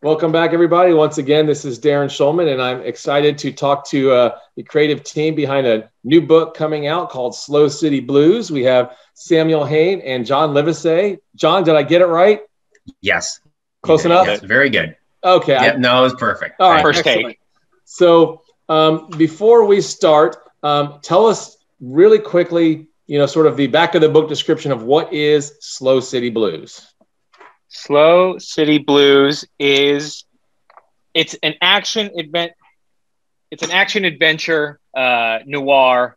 Welcome back, everybody. Once again, this is Darren Schulman, and I'm excited to talk to the creative team behind a new book coming out called Slow City Blues. We have Samuel Haine and John Livesay. John, did I get it right? Yes. Close enough? Yes, very good. Okay. Yep, no, it was perfect. All right, first excellent. take. So before we start, tell us really quickly, sort of the back of the book description of what is Slow City Blues. Slow City Blues it's an action adventure noir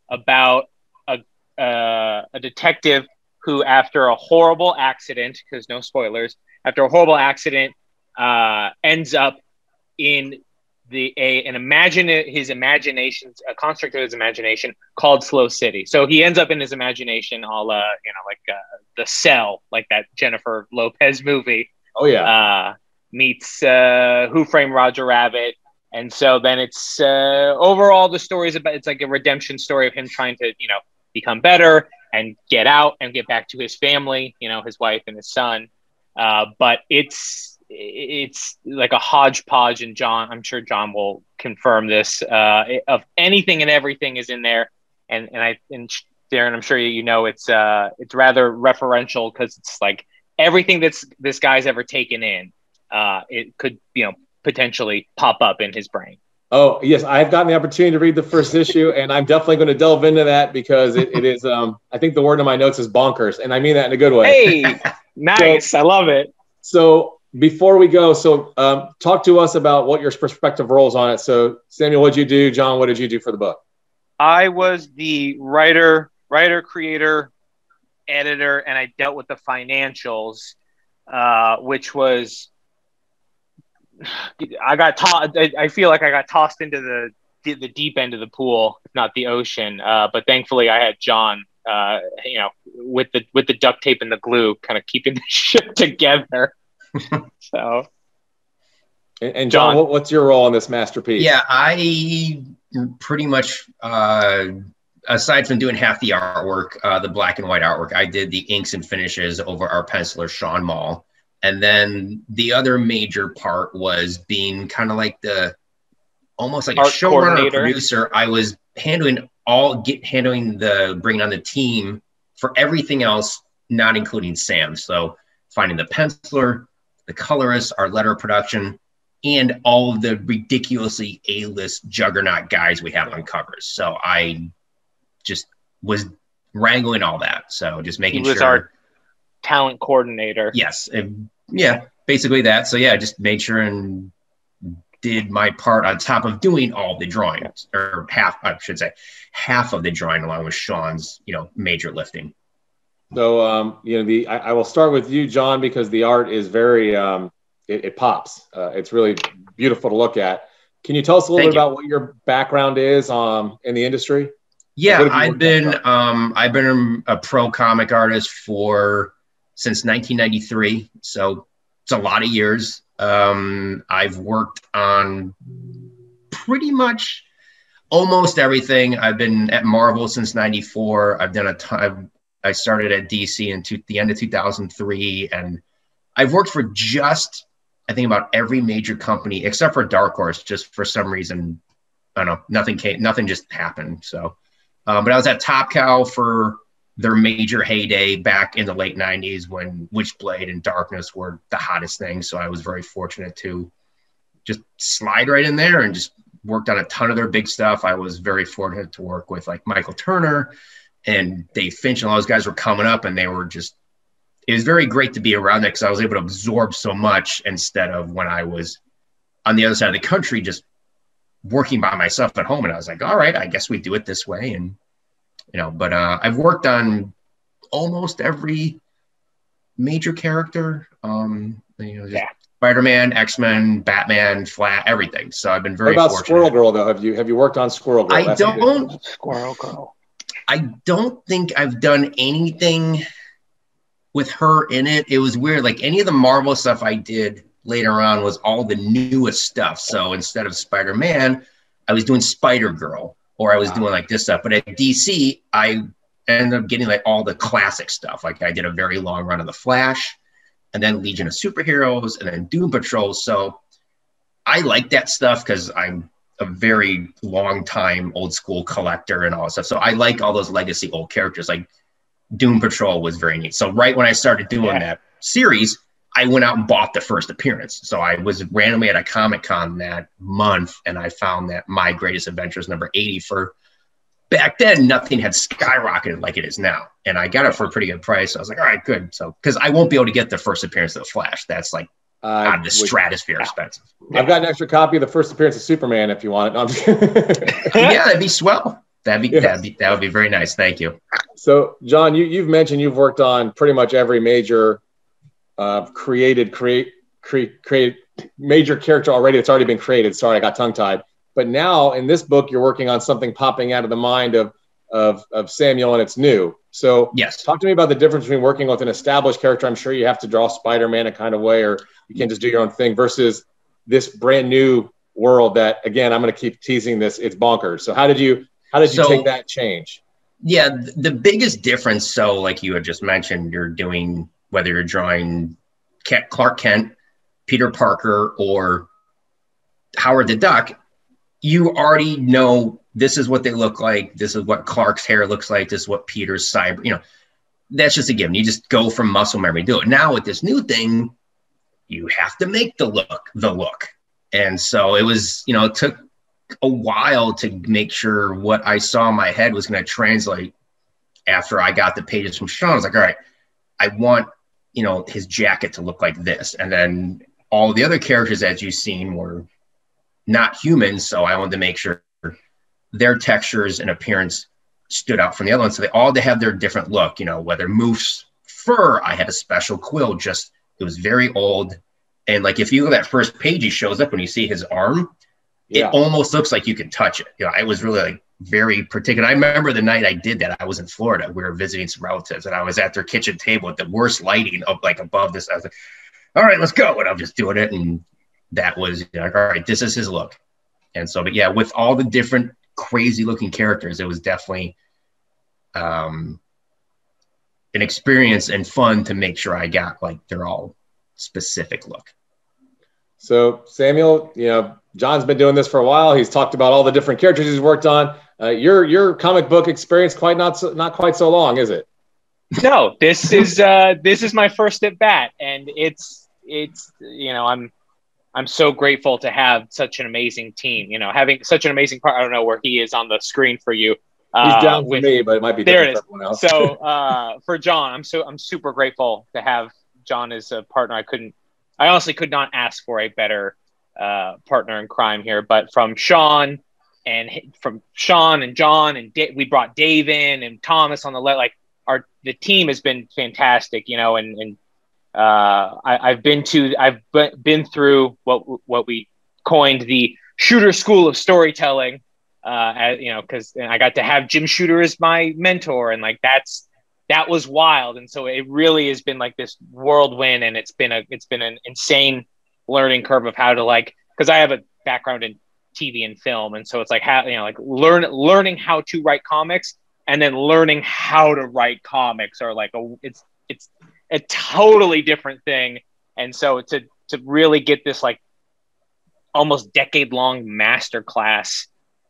about a detective who, after a horrible accident, because no spoilers, after a horrible accident, ends up in a construct of his imagination called Slow City. So he ends up in his imagination, The Cell, like that Jennifer Lopez movie. Oh yeah. Meets Who Framed Roger Rabbit, and so then it's overall the story is about, it's like a redemption story of him trying to become better and get out and get back to his family, his wife and his son. But it's like a hodgepodge, and I'm sure John will confirm this, of anything and everything is in there. And Darren, I'm sure it's rather referential, because it's like everything this guy's ever taken in, it could potentially pop up in his brain. Oh yes, I've gotten the opportunity to read the first issue, and I'm definitely going to delve into that, because it is. I think the word in my notes is bonkers, and I mean that in a good way. Hey, nice! I love it. So before we go, talk to us about what your perspective roles on it. So Samuel, what did you do? John, what did you do for the book? I was the writer, creator, editor, and I dealt with the financials, which was, I feel like I got tossed into the deep end of the pool, if not the ocean. But thankfully I had John, with the duct tape and the glue, kind of keeping the ship together. So. And John, what's your role in this masterpiece? Yeah, I pretty much, aside from doing half the artwork, the black and white artwork, I did the inks and finishes over our penciler, Sean Mall. And then the other major part was being kind of like almost like a showrunner producer. I was handling bringing on the team for everything else, not including Sam. So finding the penciler, the colorist, our letter production, and all of the ridiculously A-list juggernaut guys we have on covers. So I just was wrangling all that. So just making sure. He was our talent coordinator. Yes. Yeah, basically that. So yeah, I just made sure and did my part on top of doing all the drawings, or half of the drawing, along with Sean's, major lifting. So, I will start with you, John, because the art is very, it pops. It's really beautiful to look at. Can you tell us a little bit about what your background is in the industry? Yeah, I've been a pro comic artist since 1993. So it's a lot of years. I've worked on pretty much almost everything. I've been at Marvel since 94. I've done a ton. I started at DC in the end of 2003, and I've worked for I think about every major company except for Dark Horse. Just for some reason, I don't know, nothing just happened. So, but I was at Top Cow for their major heyday back in the late 90s, when Witchblade and Darkness were the hottest thing. So I was very fortunate to just slide right in there and just worked on a ton of their big stuff. I was very fortunate to work with like Michael Turner and Dave Finch, and all those guys were coming up, and it was very great to be around that, because I was able to absorb so much, instead of when I was on the other side of the country just working by myself at home. And I was like, all right, I guess we do it this way. And but I've worked on almost every major character, Spider-Man, X-Men, Batman, Flash, everything. So I've been very fortunate. What about Squirrel Girl, though? Have you worked on Squirrel Girl? Squirrel Girl. I don't think I've done anything with her in it. It was weird. Like, any of the Marvel stuff I did later on was all the newest stuff. So instead of Spider-Man, I was doing Spider-Girl, or I was doing like this stuff. But at DC, I ended up getting like all the classic stuff. Like, I did a very long run of the Flash. and then Legion of Superheroes, and then Doom Patrol. So I like that stuff because I'm a very long time old school collector and all that stuff. So I like all those legacy old characters. Like Doom Patrol was very neat. So right when I started doing that series, I went out and bought the first appearance. So I was randomly at a Comic-Con that month, and I found that My Greatest Adventures number 80 for back then, nothing had skyrocketed like it is now. And I got it for a pretty good price. I was like, all right, good. So, because I won't be able to get the first appearance of the Flash. That's like out of the stratosphere expensive. I've got an extra copy of the first appearance of Superman if you want it. Yeah, that'd be swell. That would be very nice. Thank you. So, John, you've mentioned you've worked on pretty much every major created major character already that's already been created. Sorry, I got tongue-tied. But now in this book, you're working on something popping out of the mind of Samuel, and it's new. So yes, talk to me about the difference between working with an established character. I'm sure you have to draw Spider-Man a kind of way, or you can't just do your own thing, versus this brand new world that, again, I'm going to keep teasing this. It's bonkers. So how did you take that change? Yeah, the biggest difference. So like you had just mentioned, you're doing, whether you're drawing Clark Kent, Peter Parker, or Howard the Duck, you already know this is what they look like. This is what Clark's hair looks like. This is what Peter's cyber, that's just a given. You just go from muscle memory to do it. Now with this new thing, you have to make the look. And so it was, it took a while to make sure what I saw in my head was going to translate after I got the pages from Sean. I was like, all right, I want, his jacket to look like this. And then all the other characters, as you've seen, were not humans. So I wanted to make sure their textures and appearance stood out from the other ones. So they have their different look, whether Moof's fur, I had a special quill, it was very old. And like, if you look at that first page, he shows up when you see his arm, it almost looks like you can touch it. I was really like very particular. I remember the night I did that, I was in Florida. We were visiting some relatives, and I was at their kitchen table with the worst lighting up like above this. I was like, all right, let's go. And I'm just doing it. And that was like, all right, this is his look. And so, but yeah, with all the different crazy looking characters, it was definitely an experience and fun to make sure I got like their all specific look. So Samuel, John's been doing this for a while. He's talked about all the different characters he's worked on. Your comic book experience not quite so long, is it? No, this is my first at bat, and it's I'm so grateful to have such an amazing team. Having such an amazing part. I don't know where he is on the screen for you. He's down for me, but it might be there. It is. For everyone else. So for John, I'm super grateful to have John as a partner. I honestly could not ask for a better partner in crime here. But from Sean and John and we brought Dave in and Thomas on the the team has been fantastic. And I've been through what we coined the Shooter School of Storytelling, because I got to have Jim Shooter as my mentor, and like that was wild. And so it really has been like this whirlwind, and it's been an insane learning curve of how to because I have a background in TV and film, and so it's like how learning how to write comics, and then learning how to write comics are like it's a totally different thing. And so to really get this like almost decade-long masterclass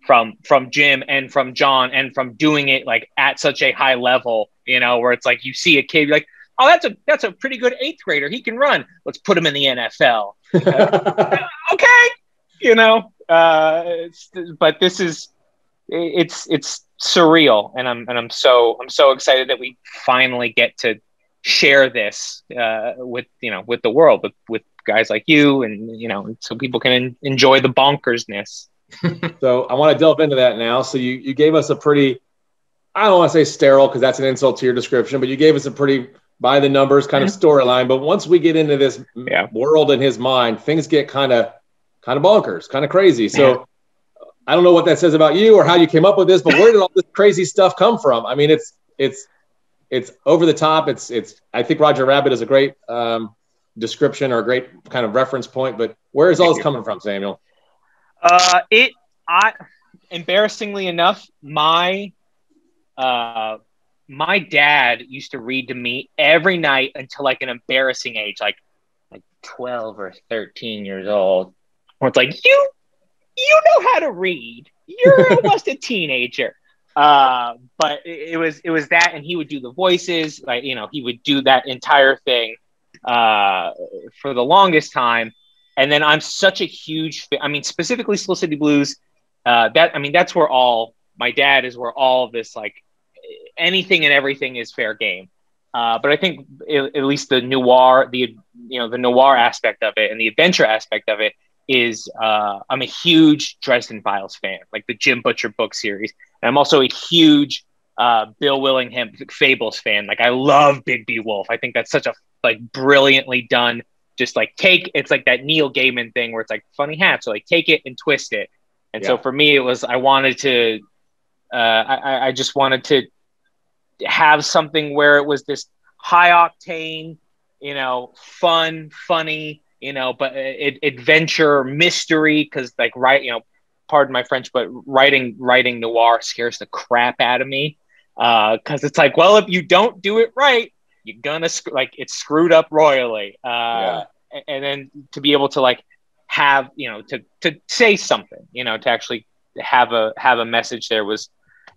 from Jim and from John and from doing it like at such a high level, where it's like you see a kid, you're like, oh, that's a pretty good 8th grader. He can run. Let's put him in the NFL. Okay. But this is, it's surreal. And I'm so excited that we finally get to share this with the world, with guys like you, and so people can enjoy the bonkersness. So I want to delve into that now. So you gave us a pretty, I don't want to say sterile because that's an insult to your description, but you gave us a pretty by the numbers kind of storyline. But once we get into this world in his mind, things get kind of bonkers, kind of crazy. So I don't know what that says about you or how you came up with this, but where did all this crazy stuff come from? I mean, it's over the top. I think Roger Rabbit is a great description or a great kind of reference point, but where is all this coming from, Samuel? Embarrassingly enough, my my dad used to read to me every night until like an embarrassing age, like 12 or 13 years old, where it's like, you know how to read. You're almost a teenager. But it was that, and he would do the voices, like, you know, he would do that entire thing for the longest time. And then I'm such a huge I mean, specifically Slow City Blues, that's where my dad is, where all of this, like, anything and everything is fair game. But I think at least the noir, the noir aspect of it and the adventure aspect of it is, I'm a huge Dresden Files fan, like the Jim Butcher book series. And I'm also a huge Bill Willingham Fables fan. Like, I love Big B Wolf. I think that's such a, like, brilliantly done, just like it's like that Neil Gaiman thing where it's like funny hats, so like take it and twist it. And so for me, it was, I just wanted to have something where it was this high octane, you know, funny, you know, but adventure, mystery, because, like, pardon my French, but writing noir scares the crap out of me, because it's like, well, if you don't do it right, you're gonna it's screwed up royally. And then to be able to, like, have, you know, to say something, you know, to actually have a message there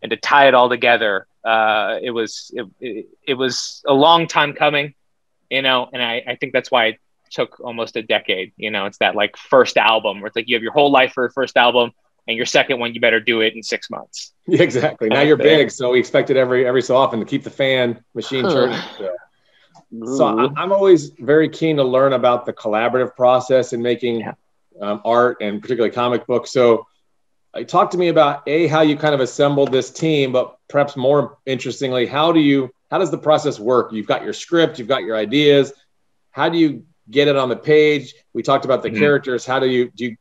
and to tie it all together. It was a long time coming, you know, and I think that's why it took almost a decade. You know, it's that, like, first album where it's like you have your whole life for a first album, and your second one, you better do it in 6 months. Yeah, exactly. Now you're big, so we expect it every so often to keep the fan machine turning. So I'm always very keen to learn about the collaborative process in making art, and particularly comic books. So talk to me about how you kind of assembled this team, but perhaps more interestingly, how does the process work? You've got your script, you've got your ideas. How do you get it on the page? We talked about the characters. How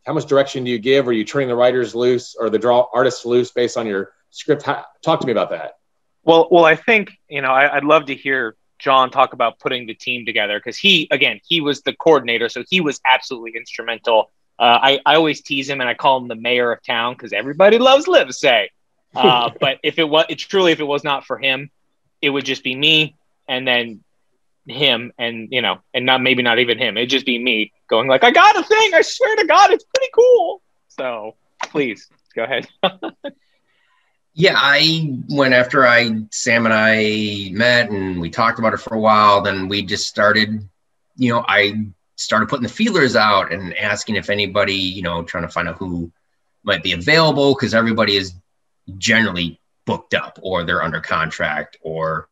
how much direction do you give? Are you turning the writers loose or the artists loose based on your script? Talk to me about that. Well, I think, you know, I'd love to hear John talk about putting the team together, because he was the coordinator, so he was absolutely instrumental. I always tease him and I call him the mayor of town, because everybody loves Livesay. But if it was not for him, it would just be me, and then him, and, you know, and maybe not even him. It'd just be me going like, I got a thing. I swear to God, it's pretty cool. So please go ahead. Yeah, after Sam and I met and we talked about it for a while, then we just started, you know, I started putting the feelers out and asking if anybody, you know, trying to find out who might be available, because everybody is generally booked up or they're under contract, or,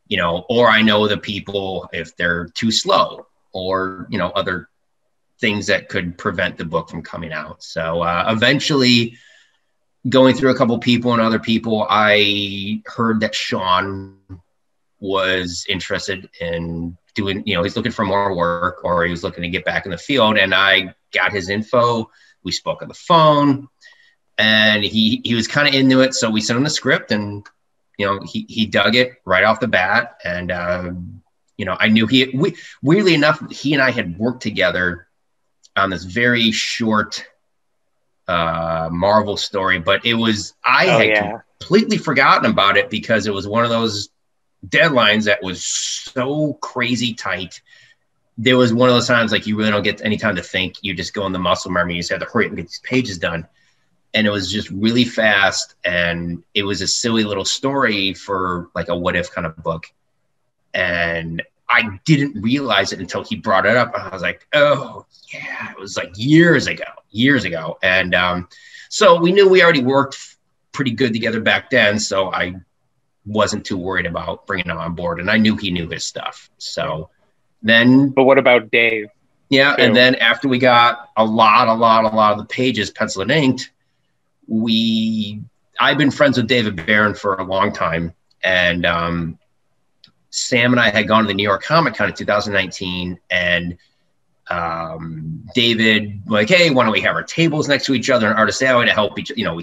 you know, or I know the people if they're too slow, or, you know, other things that could prevent the book from coming out. So eventually, going through a couple people and other people, I heard that Sean was interested in doing, you know, he's looking for more work, or he was looking to get back in the field, and I got his info. We spoke on the phone, and he was kind of into it. So we sent him the script, and, you know, he dug it right off the bat. And, you know, I knew weirdly enough, he and I had worked together on this very short Marvel story, but I had completely forgotten about it, because it was one of those deadlines that was so crazy tight. There was one of those times, like, you really don't get any time to think. You just go in the muscle memory. You just have to hurry up and get these pages done. And it was just really fast. And it was a silly little story for, like, a what if kind of book. And I didn't realize it until he brought it up. And I was like, oh yeah, it was like years ago. And so we knew we already worked pretty good together back then. So I wasn't too worried about bringing him on board, and I knew he knew his stuff. So then, but what about Dave? Yeah. Too? And then after we got a lot of the pages penciled and inked, I've been friends with David Barron for a long time. And Sam and I had gone to the New York Comic Con in 2019, and David, like, hey, why don't we have our tables next to each other in Artist Alley to help each, you know,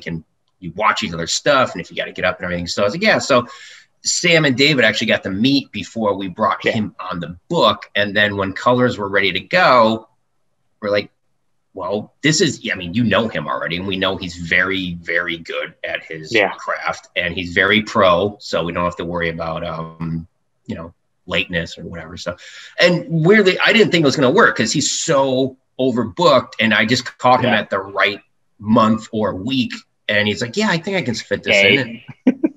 you watch each other's stuff, and if you got to get up and everything. So I was like, yeah. So Sam and David actually got to meet before we brought him on the book. And then when colors were ready to go, we're like, well, this is, I mean, you know him already, and we know he's very, very good at his craft, and he's very pro, so we don't have to worry about, you know, lateness or whatever. So, and weirdly, I didn't think it was going to work because he's so overbooked, and I just caught him at the right month or week, and he's like, yeah, I think I can fit this in. And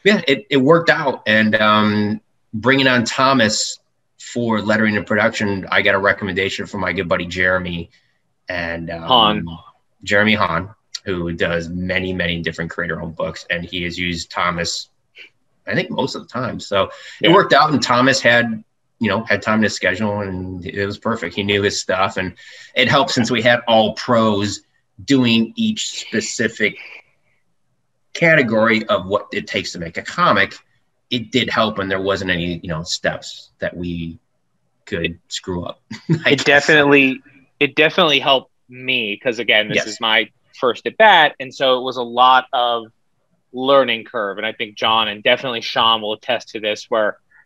yeah, it worked out. And bringing on Thomas for lettering and production, I got a recommendation from my good buddy Jeremy and Jeremy Haine, who does many, many different creator-owned books, and he has used Thomas, I think, most of the time. So it worked out, and Thomas had time in his schedule, and it was perfect. He knew his stuff, and it helped since we had all pros doing each specific category of what it takes to make a comic. It did help, and there wasn't any, you know, steps that we could screw up. It definitely helped me because, again, this is my first at bat, and so it was a lot of learning curve. And I think John and definitely Sean will attest to this.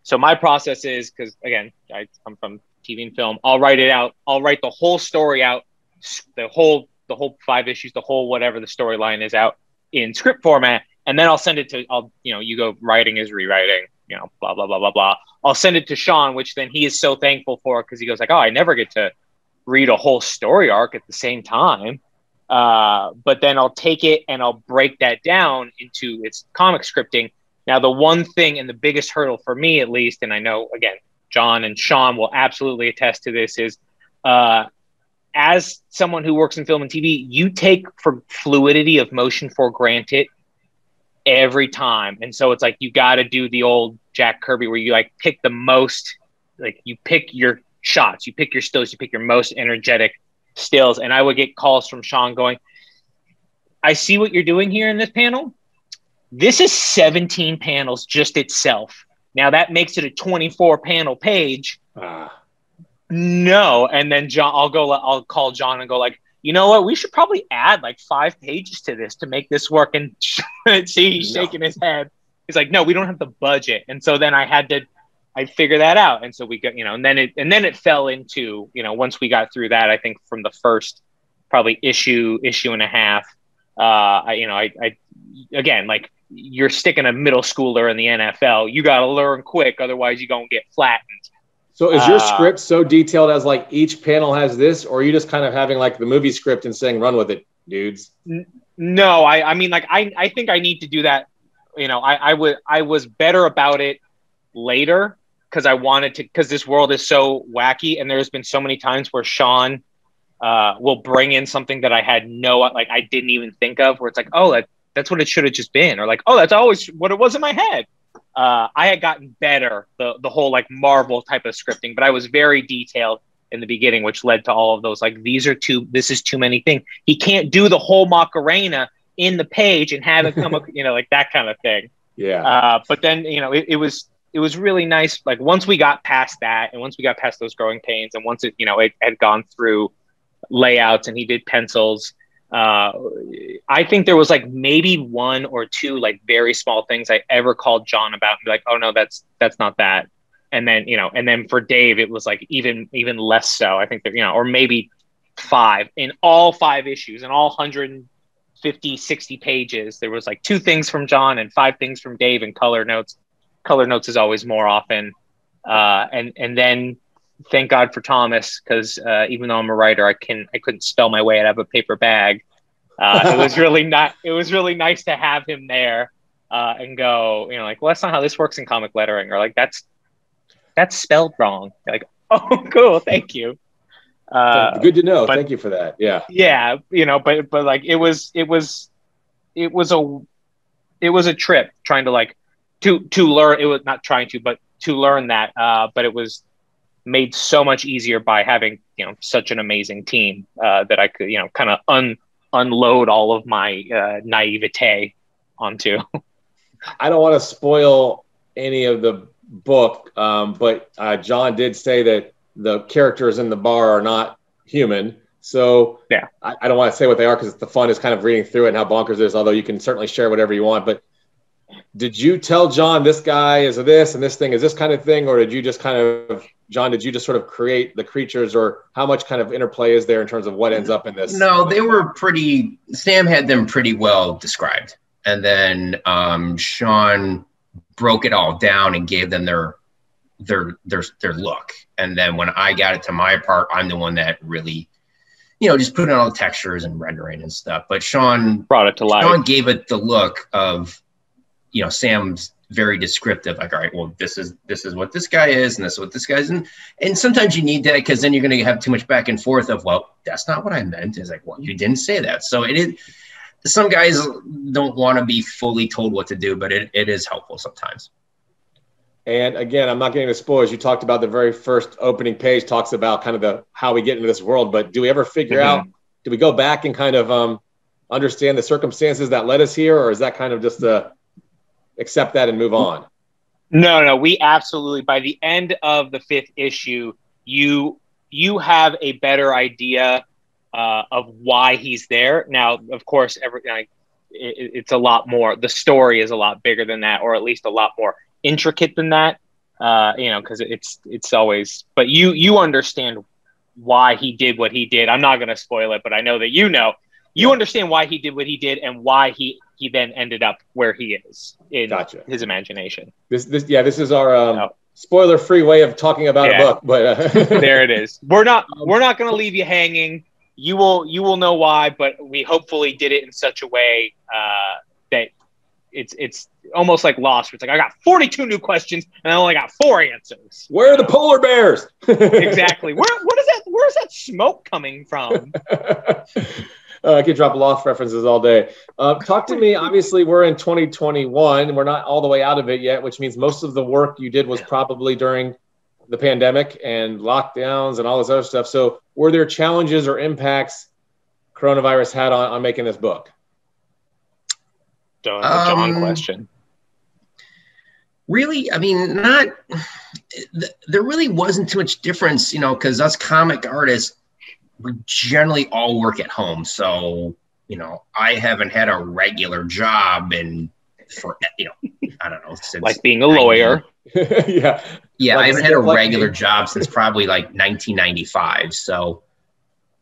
So my process is, because again, I come from TV and film, I'll write it out. I'll write the whole story out, the whole 5 issues, the whole whatever the storyline is out in script format, and then I'll send it to, you go, writing is rewriting, you know, blah, blah, blah, blah, blah. I'll send it to Sean, which then he is so thankful for, because he goes like, oh, I never get to read a whole story arc at the same time. But then I'll take it and I'll break that down into its comic scripting. Now, the one thing and the biggest hurdle for me, at least, and I know, again, John and Sean will absolutely attest to this, is as someone who works in film and TV, you take for fluidity of motion for granted every time. And so it's like, you got to do the old Jack Kirby where you like pick the most, like you pick your shots, you pick your stills, you pick your most energetic stills. And I would get calls from Sean going, I see what you're doing here in this panel. This is 17 panels just itself. Now that makes it a 24 panel page. No. And then I'll call John and go like, you know what? We should probably add like 5 pages to this to make this work. And see, he's shaking his head. He's like, no, we don't have the budget. And so then I figured that out. And so we got, and then it fell into, once we got through that, I think from the first probably issue and a half, again, like you're sticking a middle schooler in the NFL, you got to learn quick. Otherwise you're going to get flattened. So is your script so detailed as like each panel has this, or are you just kind of having like the movie script and saying, run with it, dudes? No, I mean, like, I think I need to do that. I was better about it later because I wanted to, because this world is so wacky. And there's been so many times where Sean will bring in something that I had I didn't even think of, where it's like, oh, that's what it should have just been. Or like, oh, that's always what it was in my head. I had gotten better, the whole like Marvel type of scripting, but I was very detailed in the beginning, which led to all of those, like, this is too many things. He can't do the whole Macarena in the page and have it come up, like that kind of thing. Yeah. But then, it was really nice. Like once we got past that, and once we got past those growing pains, and once it had gone through layouts and he did pencils, I think there was like maybe 1 or 2 like very small things I ever called John about and be like, oh no, that's not that. And then, and then for Dave, it was like even less so. I think that, or maybe 5 in all 5 issues and all 150, 60 pages. There was like 2 things from John and 5 things from Dave and color notes. Color notes is always more often. And then thank God for Thomas, because even though I'm a writer, I couldn't spell my way out of a paper bag. It was really nice to have him there and go, like, well, that's not how this works in comic lettering, or like that's spelled wrong. Like, oh, cool, thank you. Good to know. Thank you for that. Yeah. Yeah, but like it was a trip trying to like to learn. It was not trying to, but to learn that. But it was made so much easier by having such an amazing team that I could kind of unload all of my naivete onto. I don't want to spoil any of the book, but John did say that the characters in the bar are not human. So yeah, I don't want to say what they are because the fun is kind of reading through it and how bonkers it is, although you can certainly share whatever you want. But did you tell John this guy is this and this thing is this kind of thing, or did you just kind of John, did you just sort of create the creatures, or how much kind of interplay is there in terms of what ends up in this? No, they were Sam had them pretty well described. And then Sean broke it all down and gave them their look. And then when I got it to my part, I'm the one that really, just put in all the textures and rendering and stuff. But Sean brought it to life. Sean gave it the look of, Sam's very descriptive, like, all right, well, this is what this guy is, and this is what this guy's in. And sometimes you need that, because then you're going to have too much back and forth of, well, that's not what I meant. It's like, well, you didn't say that. So it is. Some guys don't want to be fully told what to do, but it is helpful sometimes. And again, I'm not getting into spoilers. You talked about the very first opening page talks about kind of how we get into this world, but do we ever figure out, do we go back and kind of understand the circumstances that led us here, or is that kind of just accept that and move on? No, we absolutely, by the end of the 5th issue, you have a better idea of why he's there. Now, of course, it's a lot more, the story is a lot bigger than that, or at least a lot more intricate than that, because it's always, but you understand why he did what he did. I'm not going to spoil it, but I know that you understand why he did what he did and why he then ended up where he is in his imagination. This is our spoiler-free way of talking about a book, but there it is. We're not going to leave you hanging. You will know why, but we hopefully did it in such a way that it's almost like Lost, where it's like, I got 42 new questions and I only got 4 answers. Where are the polar bears? Exactly. Where's that smoke coming from? I could drop Lost references all day. Talk to me. Obviously, we're in 2021. We're not all the way out of it yet, which means most of the work you did was probably during the pandemic and lockdowns and all this other stuff. So were there challenges or impacts coronavirus had on making this book? John question. Really, I mean, there really wasn't too much difference, because us comic artists, we generally all work at home. So, I haven't had a regular job for, I don't know, since like being a lawyer. Yeah, I haven't had a regular job since probably like 1995. So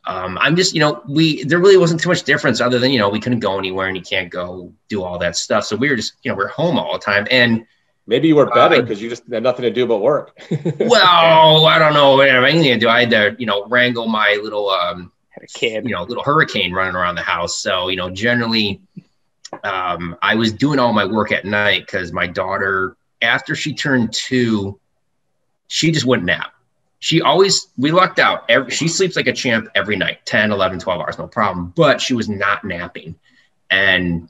I'm just, there really wasn't too much difference other than, we couldn't go anywhere and you can't go do all that stuff. So we were just, we're home all the time. And maybe you were better because you just had nothing to do but work. Well, I don't know. I had anything to do. I had to, wrangle my little, kid, little hurricane running around the house. So, generally, I was doing all my work at night because my daughter, after she turned 2, she just wouldn't nap. We lucked out. She sleeps like a champ every night, 10, 11, 12 hours, no problem. But she was not napping. And,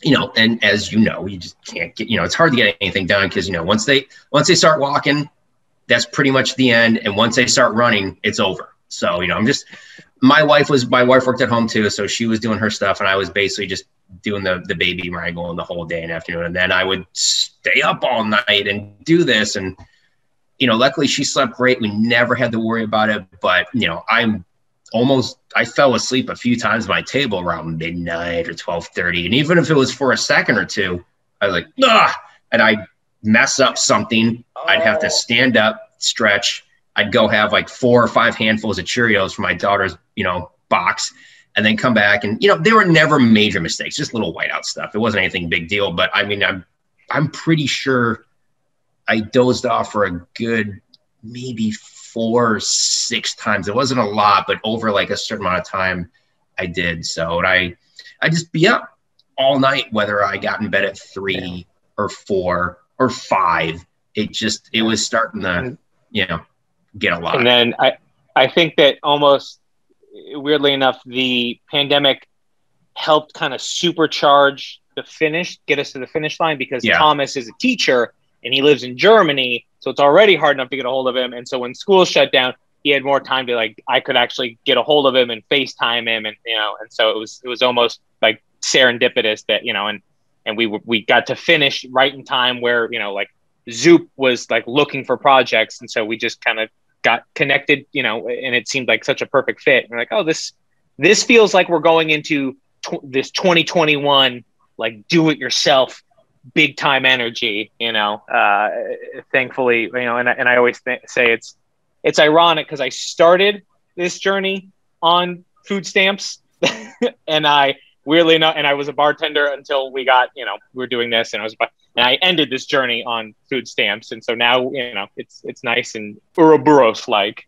and as you just can't get, it's hard to get anything done because, once they start walking, that's pretty much the end. And once they start running, it's over. So, my wife worked at home too. So she was doing her stuff and I was basically just doing the baby wrangling the whole day and afternoon. And then I would stay up all night and do this. And, luckily she slept great. We never had to worry about it. But, I fell asleep a few times at my table around midnight or 12:30. And even if it was for a second or two, I was like, and I'd mess up something. I'd have to stand up, stretch. I'd go have like 4 or 5 handfuls of Cheerios for my daughter's, box, and then come back. And, they were never major mistakes, just little whiteout stuff. It wasn't anything big deal. But I mean, I'm pretty sure I dozed off for a good maybe 4 or 6 times. It wasn't a lot, but over like a certain amount of time I did. So I just be up all night, whether I got in bed at 3 or 4 or 5. It was starting to, get a lot. And then I think that almost weirdly enough, the pandemic helped kind of supercharge get us to the finish line because Thomas is a teacher and he lives in Germany. So it's already hard enough to get a hold of him. And so when school shut down, he had more time to I could actually get a hold of him and FaceTime him. And, and so it was almost like serendipitous that, and we got to finish right in time where, Zoop was looking for projects. And so we just kind of got connected, and it seemed like such a perfect fit. And we're like, oh, this feels like we're going into this 2021, do it yourself, big time energy, thankfully, and I always say it's ironic because I started this journey on food stamps and I weirdly enough, and I was a bartender until we got, we were doing this, and I ended this journey on food stamps. And so now, it's nice and Ouroboros like.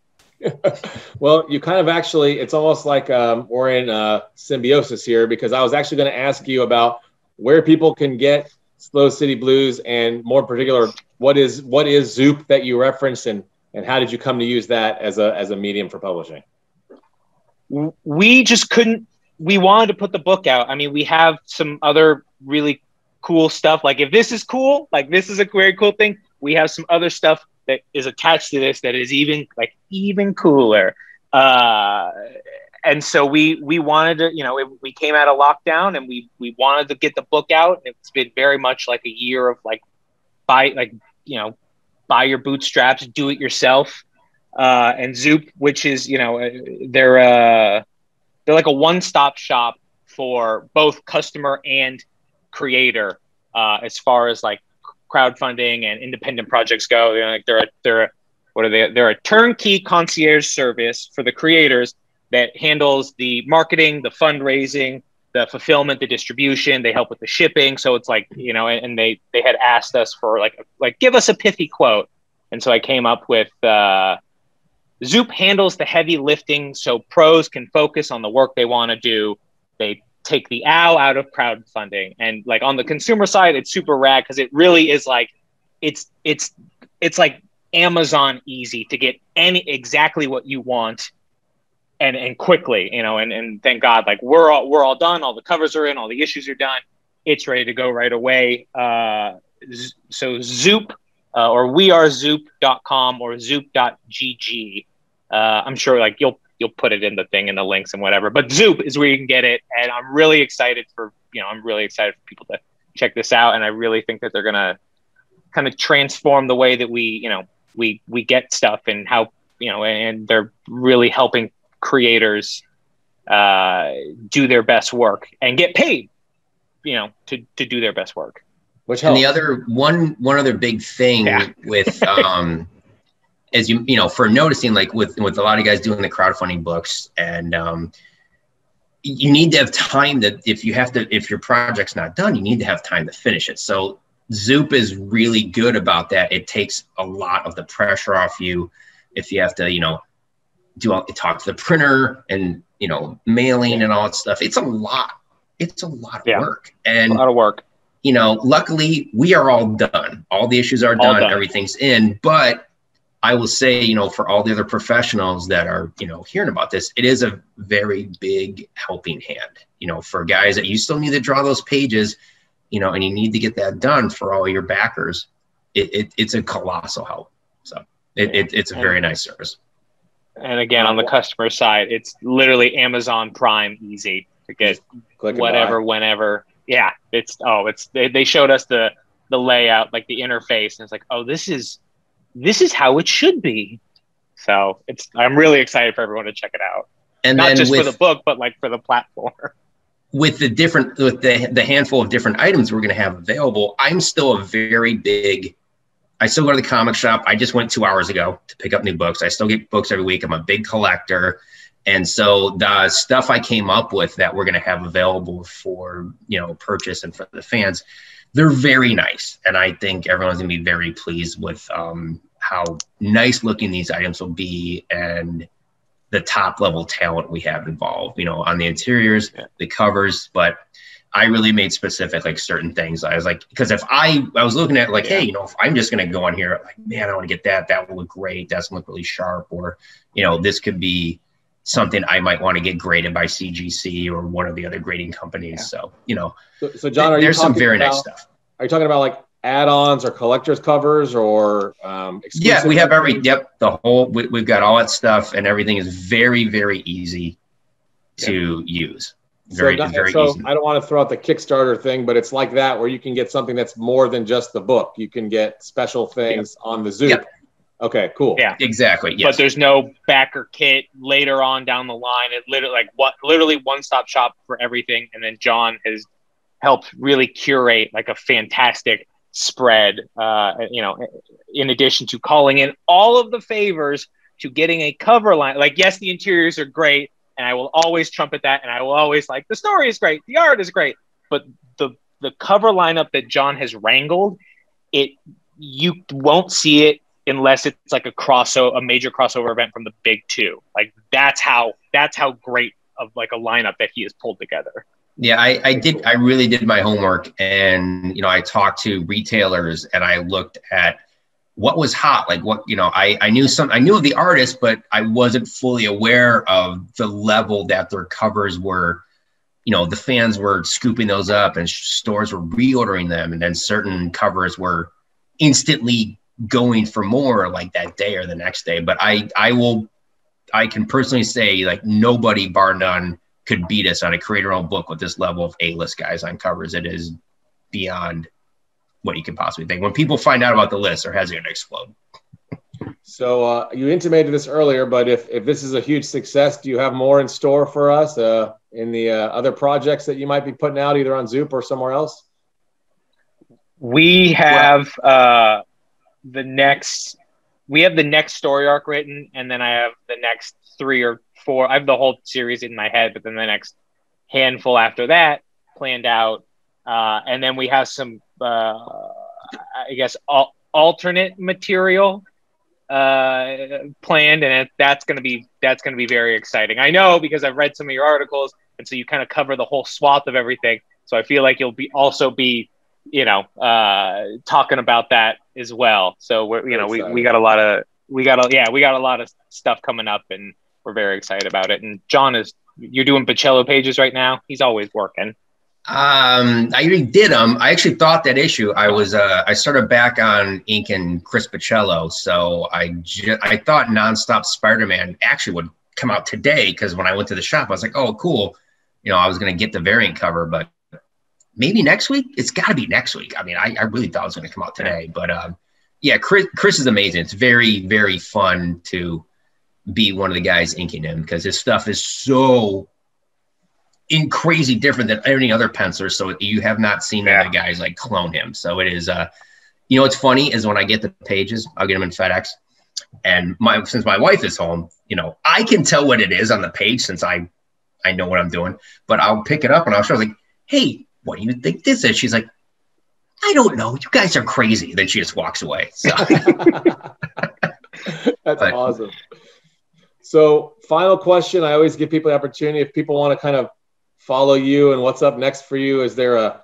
Well, you kind of actually, it's almost like we're in symbiosis here, because I was actually going to ask you about where people can get Slow City Blues, and more in particular, what is Zoop that you referenced, and how did you come to use that as a medium for publishing? We just couldn't. We wanted to put the book out. I mean, we have some other really cool stuff. Like, if this is cool, like this is a very cool thing, we have some other stuff that is attached to this that is even cooler. And so we wanted to, we came out of lockdown and we wanted to get the book out. It's been very much like a year of buy your bootstraps, do it yourself. And Zoop, which is, they're like a one-stop shop for both customer and creator, as far as like crowdfunding and independent projects go. They're a turnkey concierge service for the creators that handles the marketing, the fundraising, the fulfillment, the distribution. They help with the shipping. So it's like, and they had asked us for like give us a pithy quote. And so I came up with Zoop handles the heavy lifting so pros can focus on the work they want to do. They take the ow out of crowdfunding. And like on the consumer side, it's super rad because it really is like it's like Amazon easy to get exactly what you want and quickly, and thank God, like we're all done, all the covers are in, all the issues are done. It's ready to go right away. So Zoop or wearezoop.com or zoop.gg. I'm sure like you'll put it in the thing in the links and whatever, but Zoop is where you can get it. And I'm really excited for people to check this out. And I really think that they're going to kind of transform the way that we get stuff and how, and they're really helping creators do their best work and get paid, to do their best work. Which helps. And the other one other big thing with as for noticing, like with a lot of guys doing the crowdfunding books, and you need to have time that if your project's not done, you need to have time to finish it. So Zoop is really good about that. It takes a lot of the pressure off you if you have to, talk to the printer and, mailing and all that stuff. It's a lot. It's a lot of work. And a lot of work. Luckily we are all done. All the issues are done. Everything's in. But I will say, for all the other professionals that are, hearing about this, it is a very big helping hand, for guys that you still need to draw those pages, and you need to get that done for all your backers. It's a colossal help. So it's a very nice service. And again, on the customer side, it's literally Amazon Prime easy to get whatever, whenever. Yeah, they showed us the layout, like the interface, and it's like, oh, this is how it should be. So I'm really excited for everyone to check it out. And not just for the book, but like for the platform. With the handful of different items we're going to have available, I'm still I still go to the comic shop. I just went 2 hours ago to pick up new books. I still get books every week. I'm a big collector. And so the stuff I came up with that we're going to have available for, purchase and for the fans, they're very nice. And I think everyone's going to be very pleased with how nice looking these items will be and the top level talent we have involved, on the interiors, the covers. But I really made specific, like certain things. I was like, because if I was looking at like, hey, if I'm just going to go on here, like, man, I want to get that. That will look great. That's going to look really sharp. Or, this could be something I might want to get graded by CGC or one of the other grading companies. So, so John, there's some very nice stuff. Are you talking about like add-ons or collector's covers or yeah, we have the whole, we've got all that stuff, and everything is very, very easy to use. Very easy. I don't want to throw out the Kickstarter thing, but it's like that where you can get something that's more than just the book. You can get special things on the Zoop. Yep. Okay, cool. Yeah, exactly. Yes. But there's no backer kit later on down the line. It literally one-stop shop for everything. And then John has helped really curate like a fantastic spread, in addition to calling in all of the favors to getting a cover line. Like, yes, the interiors are great, and I will always trumpet that, and I will always like, the story is great, the art is great, but the cover lineup that John has wrangled, you won't see it unless it's like a major crossover event from the big two. Like, that's how great of like a lineup that he has pulled together. Yeah, I really did my homework, and I talked to retailers and I looked at what was hot, like what, I knew of the artist, but I wasn't fully aware of the level that their covers were. The fans were scooping those up and stores were reordering them, and then certain covers were instantly going for more like that day or the next day. But I can personally say, like, nobody bar none could beat us on a creator-owned book with this level of A-list guys on covers. It is beyond what you can possibly think. When people find out about the list, their heads are going to explode. So you intimated this earlier, but if this is a huge success, do you have more in store for us in the other projects that you might be putting out either on Zoop or somewhere else? We have the next story arc written, and then I have the next 3 or 4. I have the whole series in my head, but then the next handful after that planned out. And then we have some, I guess, alternate material planned, and that's going to be very exciting. I know, because I've read some of your articles, and so you kind of cover the whole swath of everything. So I feel like you'll be talking about that as well. So we got a lot of stuff coming up, and we're very excited about it. And John, you're doing Bocello pages right now. He's always working. I already did them. I actually thought that issue. I started back on inking Chris Bocello, so I thought Nonstop Spider-Man actually would come out today, because when I went to the shop, I was like, oh, cool. I was going to get the variant cover, but maybe next week. It's got to be next week. I mean, I really thought it was going to come out today, but yeah, Chris is amazing. It's very, very fun to be one of the guys inking him, because his stuff is so crazy different than any other penciler. So you have not seen other guys like clone him. So it is, what's funny is when I get the pages, I'll get them in FedEx, and since my wife is home, I can tell what it is on the page since I know what I'm doing, but I'll pick it up and I'll show her, like, hey, what do you think this is? She's like, I don't know. You guys are crazy. Then she just walks away. So that's awesome. So final question. I always give people the opportunity, if people want to kind of follow you and what's up next for you, is there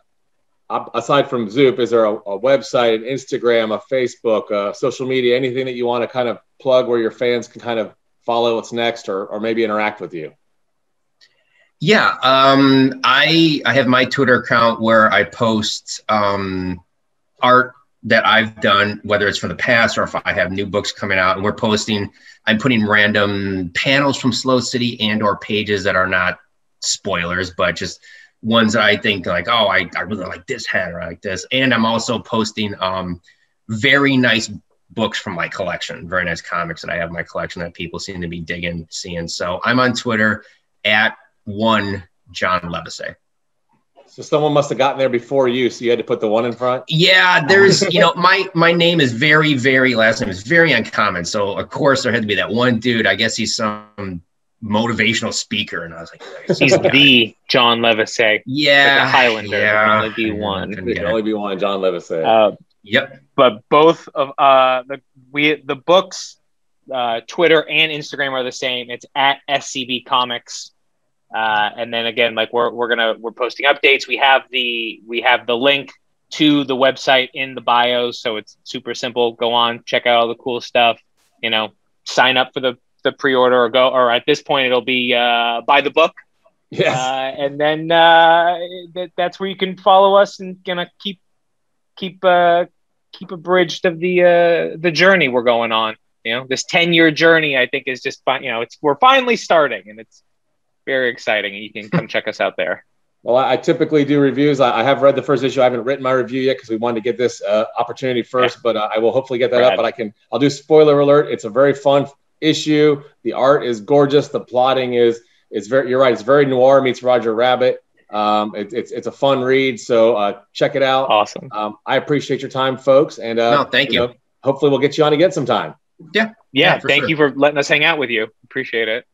aside from Zoop, is there a website, an Instagram, a Facebook, social media, anything that you want to kind of plug where your fans can kind of follow what's next or maybe interact with you? Yeah, I have my Twitter account where I post art that I've done, whether it's from the past or if I have new books coming out, and I'm putting random panels from Slow City and or pages that are not spoilers, but just ones that I think like, oh, I really like this head or I like this. And I'm also posting very nice books from my collection, very nice comics that I have in my collection that people seem to be seeing. So I'm on Twitter at John Livesay. So someone must have gotten there before you, so you had to put the 1 in front? Yeah, there's, my name is very, very, last name is very uncommon. So, of course, there had to be that one dude. I guess he's some motivational speaker. And I was like, he's the John Livesay. Yeah. Like a Highlander. Yeah. There can only be one. There can only be one, John Livesay. Yep. But both of the books, Twitter and Instagram are the same. It's at SCB Comics. And then again, like we're posting updates. We have the link to the website in the bio, so it's super simple. Go on, check out all the cool stuff. Sign up for the pre-order or at this point it'll be buy the book. Yes. And then that's where you can follow us and gonna keep abridged of the journey we're going on. This 10-year journey, I think, is just fun. We're finally starting, and it's very exciting, and you can come check us out there. Well, I typically do reviews. I have read the first issue. I haven't written my review yet because we wanted to get this opportunity first, but I will hopefully get that up. But I'll do spoiler alert. It's a very fun issue. The art is gorgeous. The plotting is very. You're right. It's very noir meets Roger Rabbit. It's a fun read. So check it out. Awesome. I appreciate your time, folks, and thank you. Hopefully, we'll get you on again sometime. Yeah. Yeah, thank you for letting us hang out with you. Appreciate it.